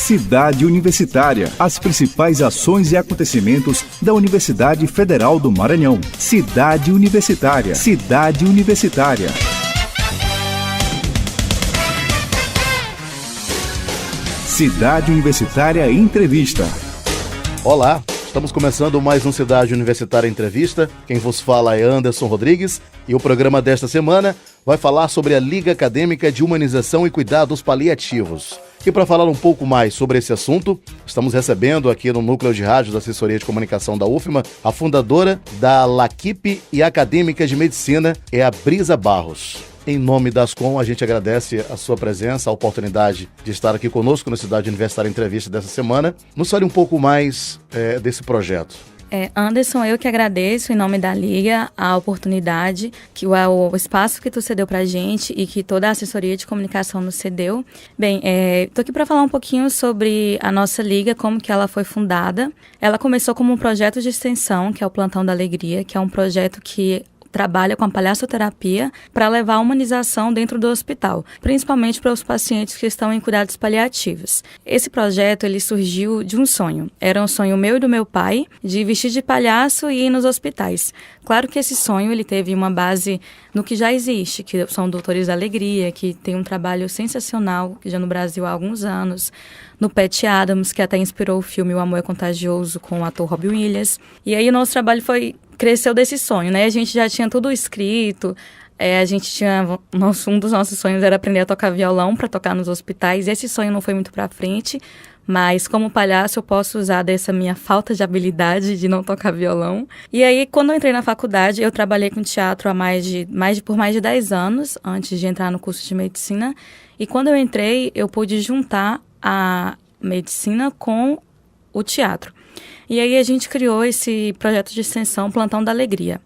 Cidade Universitária. As principais ações e acontecimentos da Universidade Federal do Maranhão. Cidade Universitária. Cidade Universitária. Cidade Universitária Entrevista. Olá, estamos começando mais um Cidade Universitária Entrevista. Quem vos fala é Anderson Rodrigues e o programa desta semana vai falar sobre a Liga Acadêmica de Humanização e Cuidados Paliativos. E para falar um pouco mais sobre esse assunto, estamos recebendo aqui no Núcleo de Rádio da Assessoria de Comunicação da UFMA a fundadora da LACIP e acadêmica de medicina, é a Brisa Barros. Em nome da Ascom, a gente agradece a sua presença, a oportunidade de estar aqui conosco na Cidade Universitária Entrevista dessa semana. Nos fale um pouco mais desse projeto. Anderson, eu que agradeço em nome da Liga a oportunidade, o espaço que tu cedeu pra gente e que toda a assessoria de comunicação nos cedeu. Bem, tô aqui para falar um pouquinho sobre a nossa Liga, como que ela foi fundada. Ela começou como um projeto de extensão, que é o Plantão da Alegria, que é um projeto que trabalha com a palhaçoterapia para levar a humanização dentro do hospital, principalmente para os pacientes que estão em cuidados paliativos. Esse projeto ele surgiu de um sonho. Era um sonho meu e do meu pai de vestir de palhaço e ir nos hospitais. Claro que esse sonho ele teve uma base no que já existe, que são Doutores da Alegria, que tem um trabalho sensacional, que já no Brasil há alguns anos, no Patch Adams, que até inspirou o filme O Amor é Contagioso, com o ator Robin Williams. E aí o nosso trabalho cresceu desse sonho, né? A gente já tinha tudo escrito, um dos nossos sonhos era aprender a tocar violão para tocar nos hospitais. Esse sonho não foi muito para frente, mas como palhaço eu posso usar dessa minha falta de habilidade de não tocar violão. E aí, quando eu entrei na faculdade, eu trabalhei com teatro por mais de 10 anos, antes de entrar no curso de medicina. E quando eu entrei, eu pude juntar a medicina com o teatro. E aí a gente criou esse projeto de extensão Plantão da Alegria.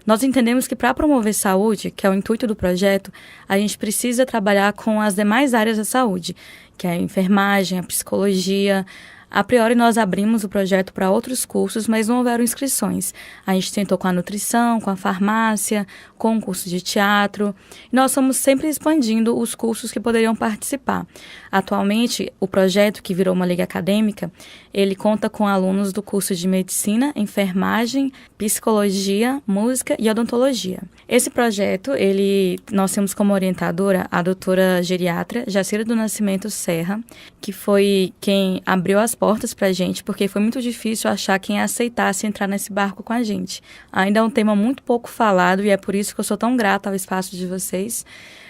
Nós entendemos que para promover saúde, que é o intuito do projeto, a gente precisa trabalhar com as demais áreas da saúde, que é a enfermagem, a psicologia. A priori, nós abrimos o projeto para outros cursos, mas não houveram inscrições. A gente tentou com a nutrição, com a farmácia, com o curso de teatro. E nós estamos sempre expandindo os cursos que poderiam participar. Atualmente, o projeto, que virou uma liga acadêmica, ele conta com alunos do curso de medicina, enfermagem, psicologia, música e odontologia. Esse projeto, nós temos como orientadora a doutora geriatra Jacira do Nascimento Serra, que foi quem abriu as portas para a gente, porque foi muito difícil achar quem aceitasse entrar nesse barco com a gente. Ainda é um tema muito pouco falado e é por isso que eu sou tão grata ao espaço de vocês.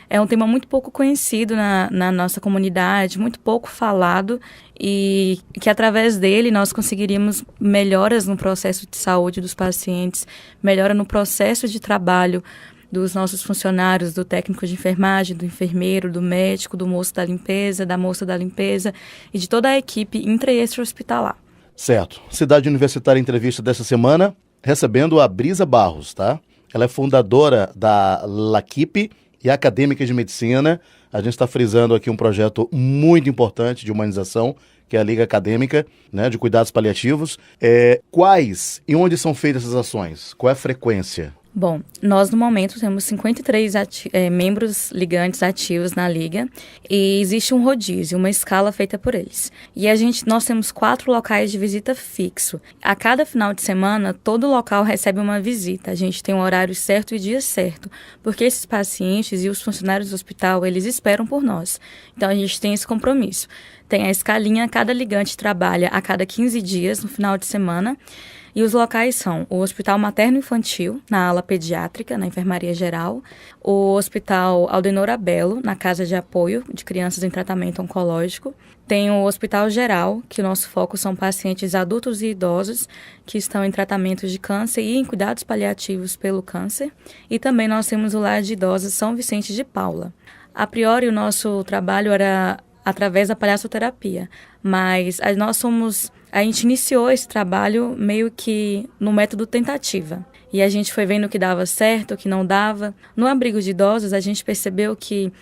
É um tema muito pouco conhecido na nossa comunidade, muito pouco falado e que através dele nós conseguiríamos melhoras no processo de saúde dos pacientes, melhora no processo de trabalho dos nossos funcionários, do técnico de enfermagem, do enfermeiro, do médico, do moço da limpeza, da moça da limpeza e de toda a equipe intra e extra-hospitalar. Certo. Cidade Universitária Entrevista dessa semana, recebendo a Brisa Barros, tá? Ela é fundadora da LACIP e acadêmica de medicina. A gente está frisando aqui um projeto muito importante de humanização, que é a Liga Acadêmica, né, de Cuidados Paliativos. Quais e onde são feitas essas ações? Qual é a frequência? Bom, nós no momento temos 53 membros ligantes ativos na Liga e existe um rodízio, uma escala feita por eles. E nós temos 4 locais de visita fixo. A cada final de semana, todo local recebe uma visita. A gente tem um horário certo e dia certo, porque esses pacientes e os funcionários do hospital, eles esperam por nós. Então, a gente tem esse compromisso. Tem a escalinha, cada ligante trabalha a cada 15 dias, no final de semana. E os locais são o Hospital Materno-Infantil, na ala pediátrica, na enfermaria geral, o Hospital Aldenor Abelo, na casa de apoio de crianças em tratamento oncológico, tem o Hospital Geral, que o nosso foco são pacientes adultos e idosos que estão em tratamento de câncer e em cuidados paliativos pelo câncer, e também nós temos o Lar de Idosos São Vicente de Paula. A priori, o nosso trabalho era através da palhaçoterapia, mas a gente iniciou esse trabalho meio que no método tentativa. E a gente foi vendo o que dava certo, o que não dava. No abrigo de idosos, a gente percebeu que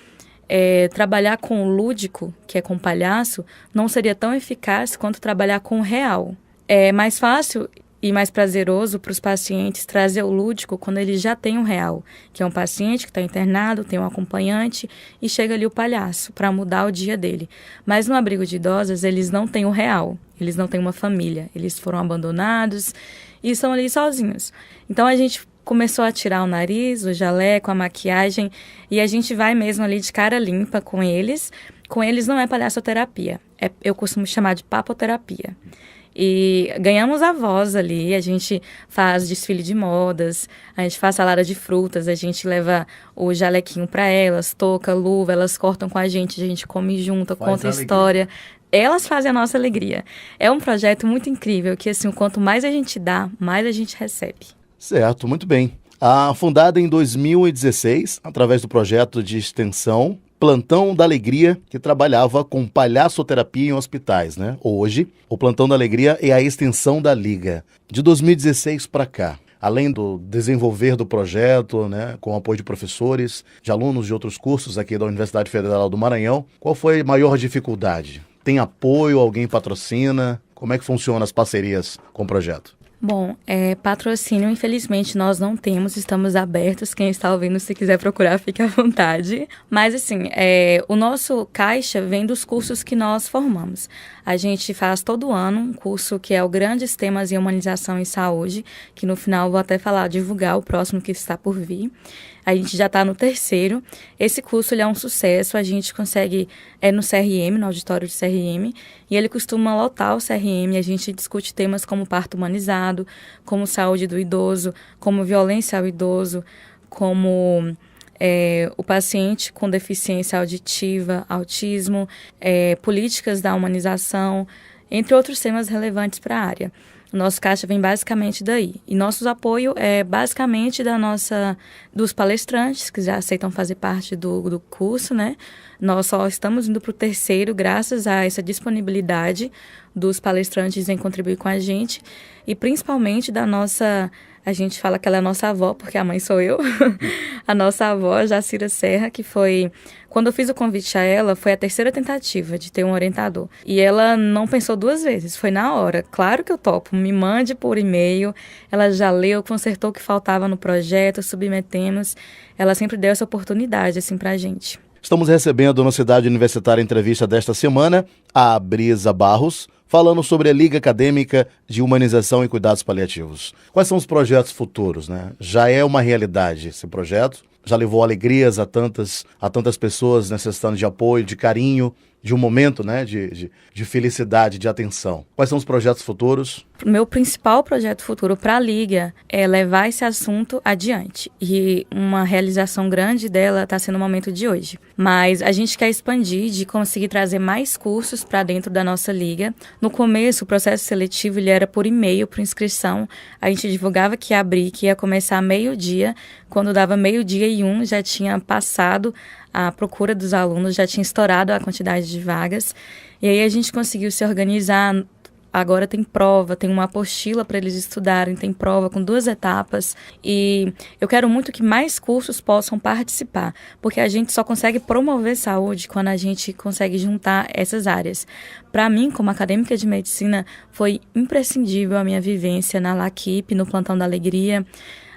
trabalhar com o lúdico, que é com palhaço, não seria tão eficaz quanto trabalhar com o real. É mais fácil e mais prazeroso para os pacientes trazer o lúdico quando eles já têm o real, que é um paciente que está internado, tem um acompanhante e chega ali o palhaço para mudar o dia dele. Mas no abrigo de idosas eles não têm o real, eles não têm uma família, eles foram abandonados e estão ali sozinhos. Então a gente começou a tirar o nariz, o jaleco, a maquiagem e a gente vai mesmo ali de cara limpa com eles. Com eles não é palhaçoterapia, eu costumo chamar de papoterapia. E ganhamos a voz ali, a gente faz desfile de modas, a gente faz salada de frutas, a gente leva o jalequinho para elas, touca, luva, elas cortam com a gente come junto, conta história. Elas fazem a nossa alegria. É um projeto muito incrível, que assim, quanto mais a gente dá, mais a gente recebe. Certo, muito bem. Fundada em 2016, através do projeto de extensão Plantão da Alegria, que trabalhava com palhaçoterapia em hospitais, né? Hoje, o Plantão da Alegria é a extensão da Liga. De 2016 para cá, além do desenvolver do projeto, né, com o apoio de professores, de alunos de outros cursos aqui da Universidade Federal do Maranhão, qual foi a maior dificuldade? Tem apoio? Alguém patrocina? Como é que funcionam as parcerias com o projeto? Bom, patrocínio, infelizmente, nós não temos, estamos abertos. Quem está ouvindo, se quiser procurar, fique à vontade. Mas, assim, o nosso caixa vem dos cursos que nós formamos. A gente faz todo ano um curso que é o Grandes Temas em Humanização e Saúde, que no final vou até divulgar o próximo que está por vir. A gente já está no 3º. Esse curso ele é um sucesso, a gente consegue, no CRM, no auditório de CRM, e ele costuma lotar o CRM, a gente discute temas como parto humanizado, como saúde do idoso, como violência ao idoso, como o paciente com deficiência auditiva, autismo, políticas da humanização, entre outros temas relevantes para a área. O nosso caixa vem basicamente daí. E nosso apoio é basicamente dos palestrantes, que já aceitam fazer parte do curso, né? Nós só estamos indo para o 3º graças a essa disponibilidade dos palestrantes em contribuir com a gente. E principalmente a gente fala que ela é a nossa avó, porque a mãe sou eu. A nossa avó, Jacira Serra, que foi... Quando eu fiz o convite a ela, foi a 3ª tentativa de ter um orientador. E ela não pensou 2 vezes, foi na hora. Claro que eu topo, me mande por e-mail. Ela já leu, consertou o que faltava no projeto, submetemos. Ela sempre deu essa oportunidade, assim, pra gente. Estamos recebendo no Cidade Universitária Entrevista desta semana a Brisa Barros, falando sobre a Liga Acadêmica de Humanização e Cuidados Paliativos. Quais são os projetos futuros, né? Já é uma realidade esse projeto? Já levou alegrias a tantas pessoas necessitando de apoio, de carinho, de um momento, né, de felicidade, de atenção. Quais são os projetos futuros? Meu principal projeto futuro para a Liga é levar esse assunto adiante. E uma realização grande dela está sendo o momento de hoje. Mas a gente quer expandir, de conseguir trazer mais cursos para dentro da nossa Liga. No começo, o processo seletivo ele era por e-mail, por inscrição. A gente divulgava que ia abrir, que ia começar meio-dia. Quando dava 12:01, já tinha passado a procura dos alunos, já tinha estourado a quantidade de vagas. E aí a gente conseguiu se organizar. Agora tem prova, tem uma apostila para eles estudarem, tem prova com 2 etapas. E eu quero muito que mais cursos possam participar, porque a gente só consegue promover saúde quando a gente consegue juntar essas áreas. Para mim, como acadêmica de medicina, foi imprescindível a minha vivência na LACIP, no Plantão da Alegria,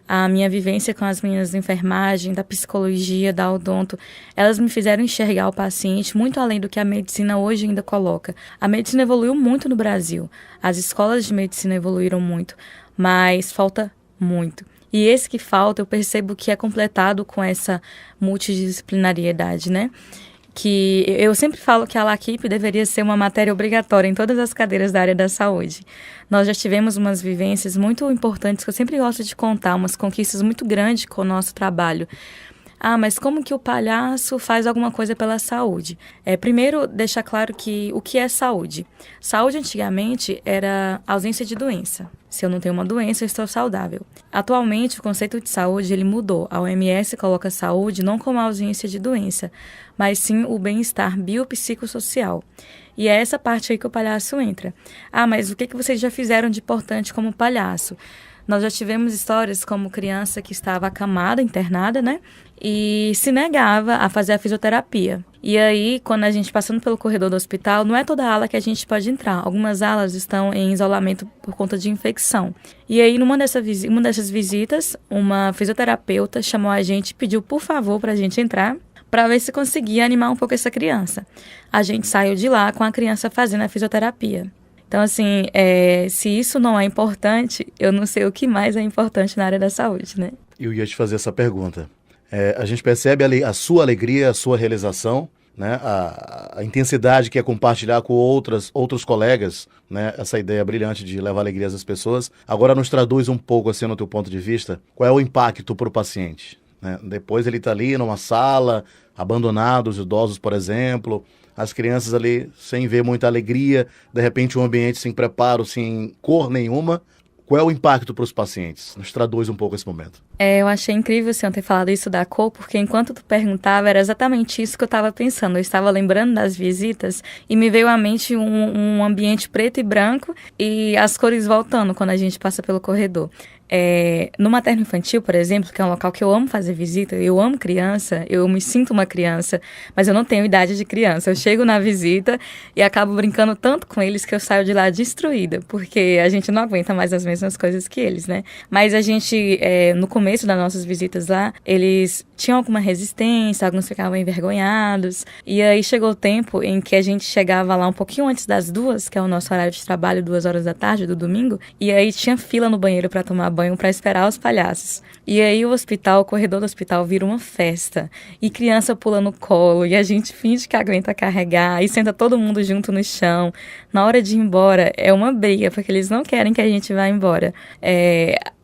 a minha vivência com as meninas da enfermagem, da psicologia, da odonto. Elas me fizeram enxergar o paciente muito além do que a medicina hoje ainda coloca. A medicina evoluiu muito no Brasil, as escolas de medicina evoluíram muito, mas falta muito. E esse que falta, eu percebo que é completado com essa multidisciplinariedade, né? Que eu sempre falo que a LACIP deveria ser uma matéria obrigatória em todas as cadeiras da área da saúde. Nós já tivemos umas vivências muito importantes que eu sempre gosto de contar, umas conquistas muito grandes com o nosso trabalho. Mas como que o palhaço faz alguma coisa pela saúde? Primeiro, deixar claro que o que é saúde? Saúde, antigamente, era ausência de doença. Se eu não tenho uma doença, eu estou saudável. Atualmente, o conceito de saúde ele mudou. A OMS coloca saúde não como ausência de doença, mas sim o bem-estar biopsicossocial. E é essa parte aí que o palhaço entra. Mas o que vocês já fizeram de importante como palhaço? Nós já tivemos histórias como criança que estava acamada, internada, né? E se negava a fazer a fisioterapia. E aí, quando a gente passando pelo corredor do hospital, não é toda ala que a gente pode entrar. Algumas alas estão em isolamento por conta de infecção. E aí, uma dessas visitas, uma fisioterapeuta chamou a gente e pediu, por favor, para a gente entrar, para ver se conseguia animar um pouco essa criança. A gente saiu de lá com a criança fazendo a fisioterapia. Então, assim, se isso não é importante, eu não sei o que mais é importante na área da saúde, né? Eu ia te fazer essa pergunta. A gente percebe a sua alegria, a sua realização, né? A intensidade que é compartilhar com outros colegas, né? Essa ideia brilhante de levar alegria às pessoas. Agora nos traduz um pouco, assim, no teu ponto de vista, qual é o impacto para o paciente, né? Depois ele está ali numa sala, abandonado, os idosos, por exemplo, as crianças ali sem ver muita alegria, de repente um ambiente sem preparo, sem cor nenhuma. Qual é o impacto para os pacientes? Nos traduz um pouco esse momento. Eu achei incrível o senhor ter falado isso da cor, porque enquanto tu perguntava, era exatamente isso que eu estava pensando. Eu estava lembrando das visitas e me veio à mente um ambiente preto e branco e as cores voltando quando a gente passa pelo corredor. No materno infantil, por exemplo, que é um local que eu amo fazer visita, eu amo criança, eu me sinto uma criança, mas eu não tenho idade de criança. Eu chego na visita e acabo brincando tanto com eles que eu saio de lá destruída, porque a gente não aguenta mais as mesmas coisas que eles, né? Mas a gente, no começo das nossas visitas lá, eles tinham alguma resistência, alguns ficavam envergonhados, e aí chegou o tempo em que a gente chegava lá um pouquinho antes das 2, que é o nosso horário de trabalho, 2 horas da tarde do domingo, e aí tinha fila no banheiro para tomar banho para esperar os palhaços. E aí o corredor do hospital vira uma festa. E criança pula no colo, e a gente finge que aguenta carregar, e senta todo mundo junto no chão. Na hora de ir embora, é uma briga, porque eles não querem que a gente vá embora.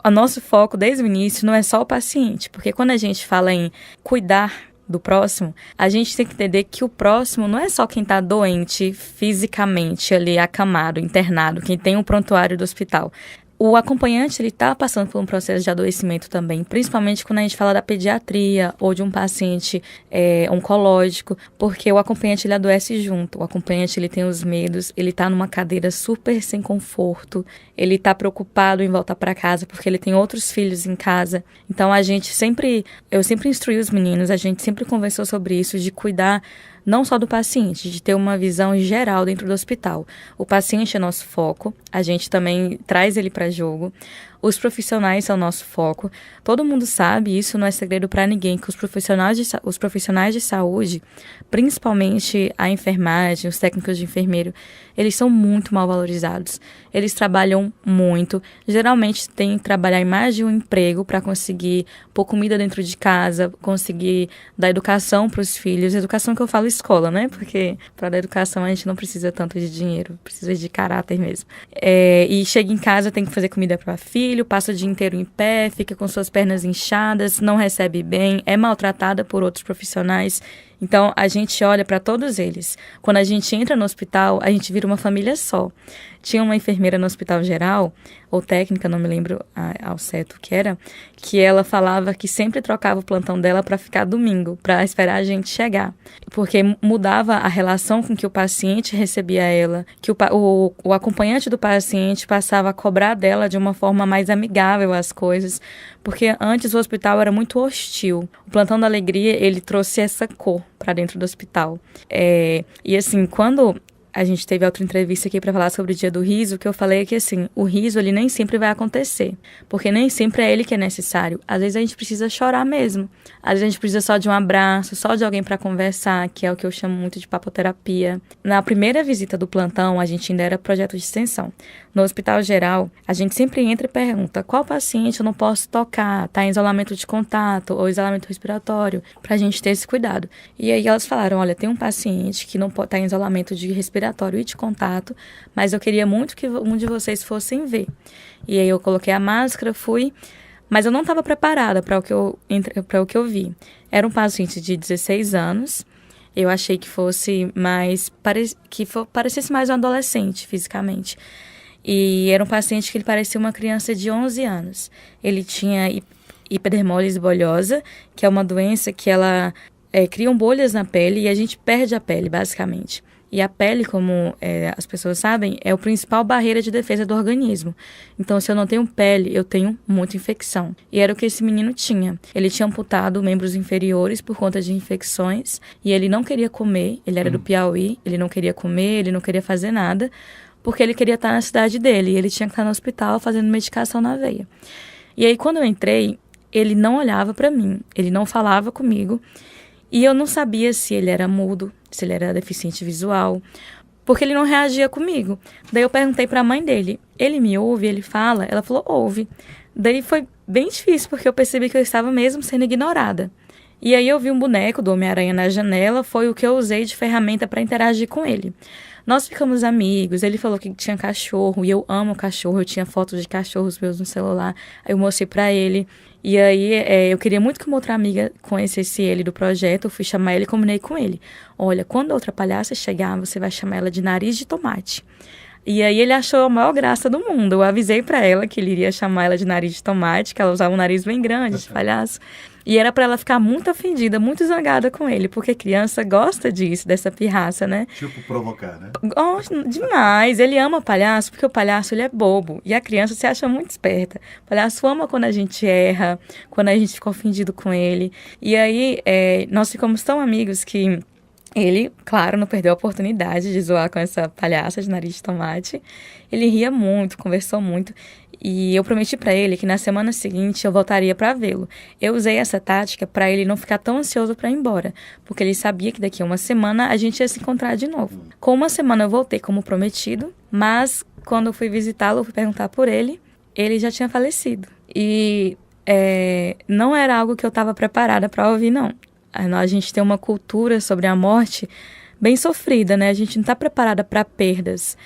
O nosso foco, desde o início, não é só o paciente, porque quando a gente fala em cuidar do próximo, a gente tem que entender que o próximo não é só quem está doente fisicamente ali, acamado, internado, quem tem um prontuário do hospital. O acompanhante, ele está passando por um processo de adoecimento também, principalmente quando a gente fala da pediatria ou de um paciente oncológico, porque o acompanhante, ele adoece junto. O acompanhante, ele tem os medos, ele está numa cadeira super sem conforto, ele está preocupado em voltar para casa porque ele tem outros filhos em casa. Então, eu sempre instruí os meninos, a gente sempre conversou sobre isso, de cuidar não só do paciente, de ter uma visão geral dentro do hospital. O paciente é nosso foco, a gente também traz ele para jogo. Os profissionais são nosso foco. Todo mundo sabe, isso não é segredo para ninguém, que os profissionais de saúde, principalmente a enfermagem, os técnicos de enfermeiro, eles são muito mal valorizados. Eles trabalham muito. Geralmente tem que trabalhar em mais de um emprego para conseguir pôr comida dentro de casa, conseguir dar educação para os filhos. Educação que eu falo escola, né? Porque para dar educação a gente não precisa tanto de dinheiro, precisa de caráter mesmo. E chega em casa, tem que fazer comida para filho, passa o dia inteiro em pé, fica com suas pernas inchadas, não recebe bem, é maltratada por outros profissionais. Então, a gente olha para todos eles. Quando a gente entra no hospital, a gente vira uma família só. Tinha uma enfermeira no hospital geral, ou técnica, não me lembro ao certo o que era, que ela falava que sempre trocava o plantão dela para ficar domingo, para esperar a gente chegar. Porque mudava a relação com que o paciente recebia ela, que o acompanhante do paciente passava a cobrar dela de uma forma mais amigável as coisas, porque antes o hospital era muito hostil. O plantão da alegria, ele trouxe essa cor para dentro do hospital. E assim, quando a gente teve outra entrevista aqui para falar sobre o Dia do Riso, que eu falei que assim, o riso ele nem sempre vai acontecer, porque nem sempre é ele que é necessário. Às vezes a gente precisa chorar mesmo. Às vezes a gente precisa só de um abraço, só de alguém para conversar, que é o que eu chamo muito de papoterapia. Na primeira visita do plantão, a gente ainda era projeto de extensão. No hospital geral, a gente sempre entra e pergunta qual paciente eu não posso tocar, tá em isolamento de contato ou isolamento respiratório, pra gente ter esse cuidado. E aí elas falaram, olha, tem um paciente que não pode estar em isolamento de respiratório e de contato, mas eu queria muito que um de vocês fossem ver. E aí eu coloquei a máscara, fui, mas eu não estava preparada para o que eu vi. Era um paciente de 16 anos, eu achei que fosse parecesse mais um adolescente fisicamente. E era um paciente que ele parecia uma criança de 11 anos. Ele tinha hiperdermólise bolhosa, que é uma doença que ela criam bolhas na pele e a gente perde a pele, basicamente. E a pele, como as pessoas sabem, é a principal barreira de defesa do organismo. Então, se eu não tenho pele, eu tenho muita infecção. E era o que esse menino tinha. Ele tinha amputado membros inferiores por conta de infecções e ele não queria comer. Ele era do Piauí, ele não queria comer, ele não queria fazer nada, porque ele queria estar na cidade dele. E ele tinha que estar no hospital fazendo medicação na veia. E aí, quando eu entrei, ele não olhava para mim, ele não falava comigo. E eu não sabia se ele era mudo, se ele era deficiente visual, porque ele não reagia comigo. Daí eu perguntei para a mãe dele, ele me ouve, ele fala? Ela falou, ouve. Daí foi bem difícil, porque eu percebi que eu estava mesmo sendo ignorada. E aí eu vi um boneco do Homem-Aranha na janela, foi o que eu usei de ferramenta para interagir com ele. Nós ficamos amigos, ele falou que tinha cachorro, e eu amo cachorro, eu tinha fotos de cachorros meus no celular, aí eu mostrei para ele. E aí, eu queria muito que uma outra amiga conhecesse ele do projeto, eu fui chamar ele e combinei com ele. Olha, quando a outra palhaça chegar, você vai chamar ela de nariz de tomate. E aí ele achou a maior graça do mundo. Eu avisei pra ela que ele iria chamar ela de nariz de tomate, que ela usava um nariz bem grande de palhaço. E era pra ela ficar muito ofendida, muito zangada com ele, porque criança gosta disso, dessa pirraça, né? Tipo provocar, né? Gosta demais. Ele ama palhaço, porque o palhaço ele é bobo. E a criança se acha muito esperta. O palhaço ama quando a gente erra, quando a gente fica ofendido com ele. E aí, nós ficamos tão amigos que ele, claro, não perdeu a oportunidade de zoar com essa palhaça de nariz de tomate. Ele ria muito, conversou muito. E eu prometi pra ele que na semana seguinte eu voltaria pra vê-lo. Eu usei essa tática pra ele não ficar tão ansioso pra ir embora, porque ele sabia que daqui a uma semana a gente ia se encontrar de novo. Com uma semana eu voltei como prometido, mas quando eu fui visitá-lo, eu fui perguntar por ele, ele já tinha falecido. E não era algo que eu estava preparada pra ouvir, não. A gente tem uma cultura sobre a morte bem sofrida, né? A gente não está preparada para perdas.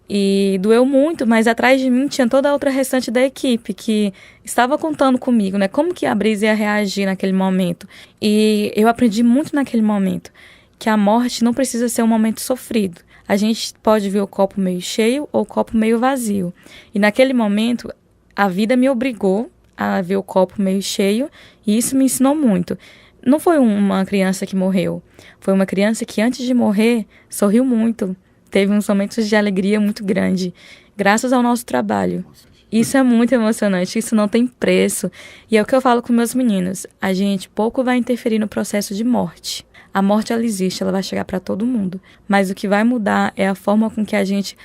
E doeu muito, mas atrás de mim tinha toda a outra restante da equipe que estava contando comigo, né? Como que a Brisa ia reagir naquele momento. E eu aprendi muito naquele momento que a morte não precisa ser um momento sofrido. A gente pode ver o copo meio cheio ou o copo meio vazio. E naquele momento, a vida me obrigou a ver o copo meio cheio e isso me ensinou muito. Não foi uma criança que morreu, foi uma criança que antes de morrer sorriu muito, teve uns momentos de alegria muito grande, graças ao nosso trabalho. Isso é muito emocionante, isso não tem preço. E é o que eu falo com meus meninos, a gente pouco vai interferir no processo de morte. A morte, ela existe, ela vai chegar para todo mundo, mas o que vai mudar é a forma com que a gente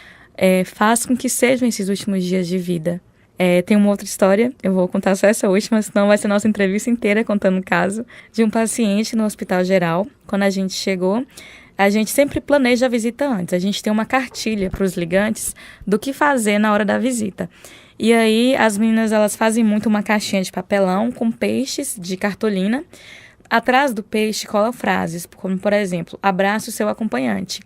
faz com que sejam esses últimos dias de vida. Tem uma outra história, eu vou contar só essa última, senão vai ser nossa entrevista inteira contando o caso de um paciente no Hospital Geral. Quando a gente chegou, a gente sempre planeja a visita antes. A gente tem uma cartilha para os ligantes do que fazer na hora da visita. E aí as meninas elas fazem muito uma caixinha de papelão com peixes de cartolina. Atrás do peixe colam frases, como por exemplo, abrace o seu acompanhante.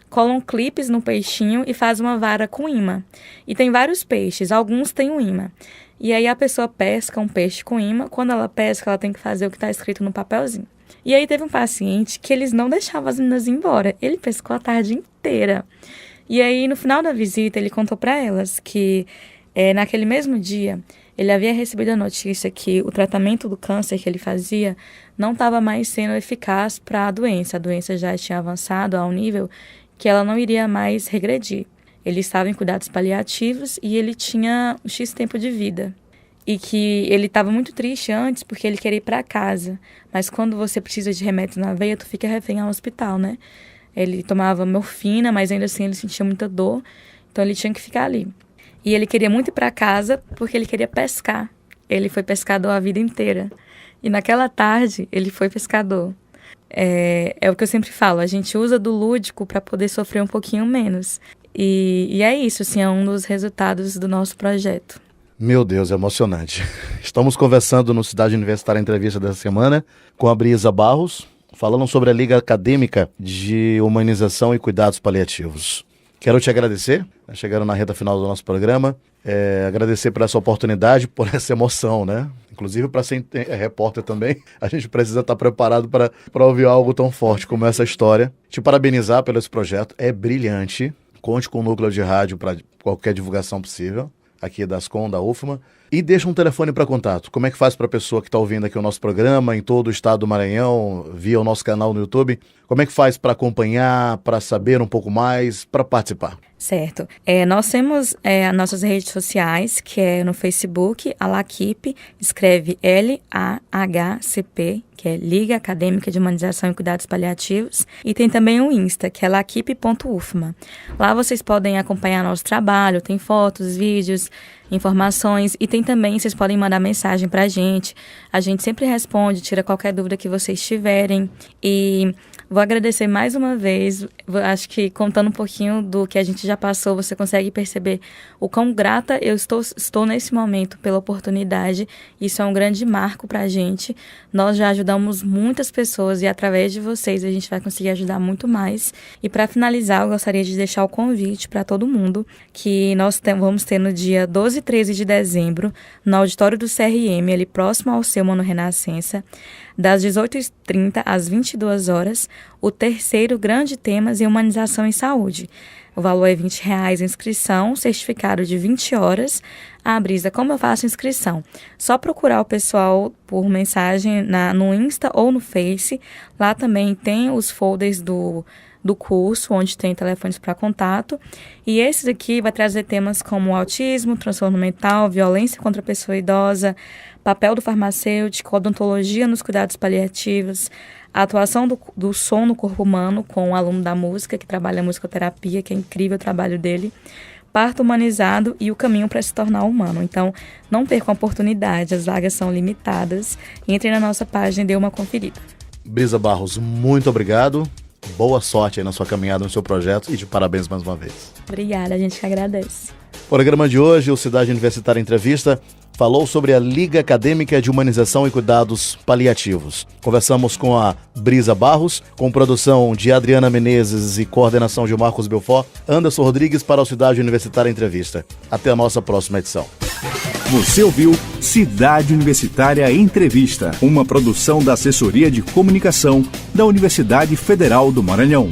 Colam clipes no peixinho e faz uma vara com imã. E tem vários peixes, alguns têm um imã. E aí a pessoa pesca um peixe com imã, quando ela pesca ela tem que fazer o que está escrito no papelzinho. E aí teve um paciente que eles não deixavam as meninas ir embora, ele pescou a tarde inteira. E aí no final da visita ele contou para elas que naquele mesmo dia ele havia recebido a notícia que o tratamento do câncer que ele fazia não estava mais sendo eficaz para a doença já tinha avançado a um nível que ela não iria mais regredir. Ele estava em cuidados paliativos e ele tinha um X tempo de vida. E que ele estava muito triste antes porque ele queria ir para casa. Mas quando você precisa de remédio na veia, tu fica refém ao hospital, né? Ele tomava morfina, mas ainda assim ele sentia muita dor. Então ele tinha que ficar ali. E ele queria muito ir para casa porque ele queria pescar. Ele foi pescador a vida inteira. E naquela tarde ele foi pescador. É o que eu sempre falo, a gente usa do lúdico para poder sofrer um pouquinho menos. E é isso, assim, é um dos resultados do nosso projeto. Meu Deus, é emocionante. Estamos conversando no Cidade Universitária Entrevista dessa semana com a Brisa Barros, falando sobre a Liga Acadêmica de Humanização e Cuidados Paliativos. Quero te agradecer, chegando na reta final do nosso programa, agradecer por essa oportunidade, por essa emoção, né? Inclusive, para ser repórter também, a gente precisa estar preparado para ouvir algo tão forte como essa história. Te parabenizar pelo esse projeto, é brilhante. Conte com o núcleo de rádio para qualquer divulgação possível, aqui da Ascom, da UFMA. E deixa um telefone para contato. Como é que faz para a pessoa que está ouvindo aqui o nosso programa em todo o estado do Maranhão, via o nosso canal no YouTube? Como é que faz para acompanhar, para saber um pouco mais, para participar? Certo. Nós temos nossas redes sociais, que é no Facebook, a LACIP, escreve LAHCP, que é Liga Acadêmica de Humanização e Cuidados Paliativos, e tem também o Insta, que é lacipe.ufma. Lá vocês podem acompanhar nosso trabalho, tem fotos, vídeos, informações, e tem também, vocês podem mandar mensagem pra gente. A gente sempre responde, tira qualquer dúvida que vocês tiverem. E vou agradecer mais uma vez, acho que contando um pouquinho do que a gente já passou, você consegue perceber o quão grata eu estou nesse momento pela oportunidade. Isso é um grande marco pra gente. Nós já ajudamos muitas pessoas e através de vocês a gente vai conseguir ajudar muito mais. E para finalizar, eu gostaria de deixar o convite para todo mundo que nós vamos ter no dia 12 e 13 de dezembro, no auditório do CRM, ali próximo ao seu Mano Renascença, das 18h30 às 22 horas, o terceiro Grande Temas em Humanização em Saúde. O valor é R$20 a inscrição, certificado de 20 horas. Brisa, como eu faço inscrição? Só procurar o pessoal por mensagem no Insta ou no Face. Lá também tem os folders do curso, onde tem telefones para contato. E esse aqui vai trazer temas como autismo, transtorno mental, violência contra a pessoa idosa, papel do farmacêutico, odontologia nos cuidados paliativos, a atuação do som no corpo humano com o aluno da música, que trabalha a musicoterapia, que é incrível o trabalho dele, parto humanizado e o caminho para se tornar humano. Então, não percam a oportunidade, as vagas são limitadas. Entrem na nossa página e dê uma conferida. Brisa Barros, muito obrigado. Boa sorte aí na sua caminhada, no seu projeto, e de parabéns mais uma vez. Obrigada, a gente que agradece. O programa de hoje, o Cidade Universitária Entrevista, falou sobre a Liga Acadêmica de Humanização e Cuidados Paliativos. Conversamos com a Brisa Barros, com produção de Adriana Menezes e coordenação de Marcos Belfort, Anderson Rodrigues para o Cidade Universitária Entrevista. Até a nossa próxima edição. Você ouviu Cidade Universitária Entrevista, uma produção da Assessoria de Comunicação da Universidade Federal do Maranhão.